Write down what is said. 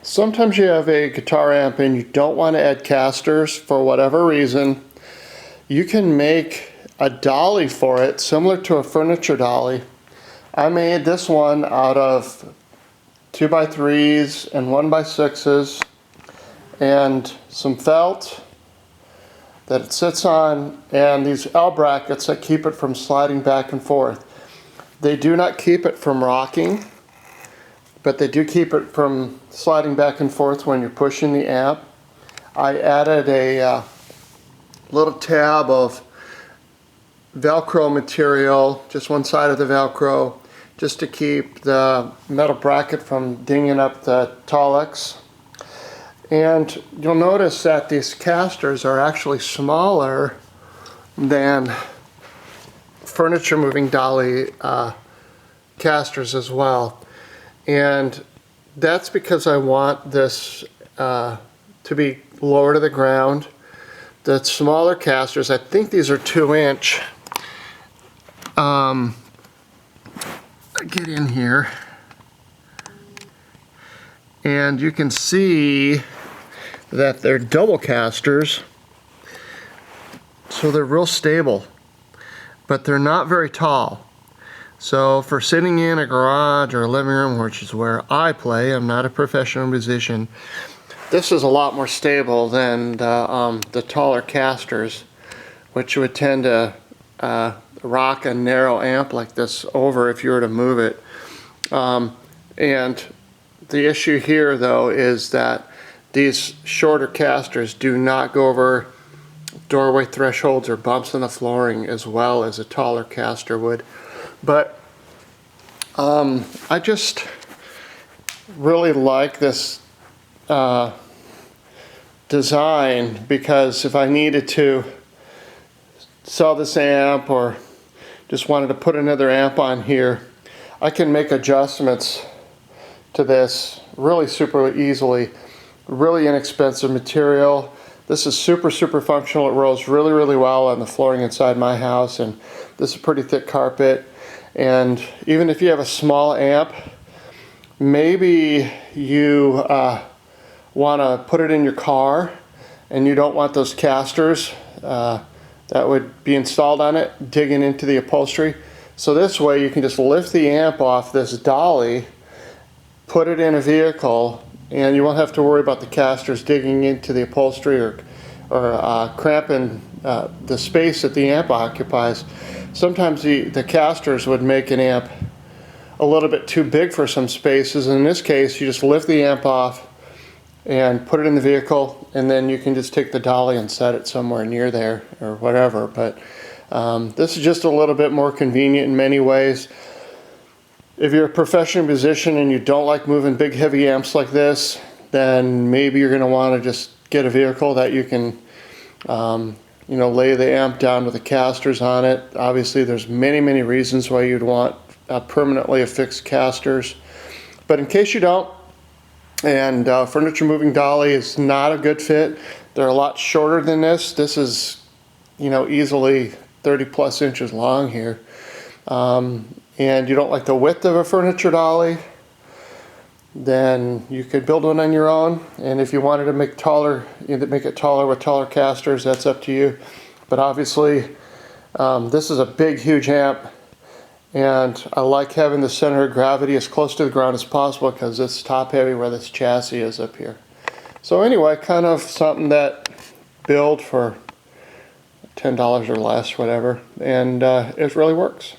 Sometimes you have a guitar amp and you don't want to add casters for whatever reason. You can make a dolly for it, similar to a furniture dolly. I made this one out of 2x3s and 1x6s and some felt that it sits on, and these L brackets that keep it from sliding back and forth. They do not keep it from rocking, but they do keep it from sliding back and forth when you're pushing the amp. I added a little tab of Velcro material, just one side of the Velcro, just to keep the metal bracket from dinging up the Tolex. And you'll notice that these casters are actually smaller than furniture moving dolly casters as well. And that's because I want this to be lower to the ground. The smaller casters, I think these are 2-inch. Get in here, and you can see that they're double casters, so they're real stable, but they're not very tall. So for sitting in a garage or a living room, which is where I play, I'm not a professional musician, this is a lot more stable than the taller casters, which would tend to rock a narrow amp like this over if you were to move it. And the issue here though is that these shorter casters do not go over doorway thresholds or bumps in the flooring as well as a taller caster would. But I just really like this design, because if I needed to sell this amp or just wanted to put another amp on here, I can make adjustments to this really super easily. Really inexpensive material. This is super functional. It rolls really well on the flooring inside my house, and this is a pretty thick carpet. And even if you have a small amp, maybe you want to put it in your car and you don't want those casters that would be installed on it digging into the upholstery. So this way you can just lift the amp off this dolly, put it in a vehicle, and you won't have to worry about the casters digging into the upholstery or cramping the space that the amp occupies. Sometimes the casters would make an amp a little bit too big for some spaces. In this case, you just lift the amp off and put it in the vehicle, and then you can just take the dolly and set it somewhere near there or whatever. But this is just a little bit more convenient in many ways. If you're a professional musician and you don't like moving big heavy amps like this, then maybe you're going to want to just get a vehicle that you can lay the amp down with the casters on it. Obviously there's many reasons why you'd want permanently affixed casters, but in case you don't, and furniture moving dolly is not a good fit. They're a lot shorter than this. This is easily 30+ inches long here, and you don't like the width of a furniture dolly, then you could build one on your own. And if you wanted to make it taller with taller casters, that's up to you. But obviously this is a big huge amp, and I like having the center of gravity as close to the ground as possible because it's top heavy where this chassis is up here. So anyway, kind of something that build for $10 or less, whatever, and it really works.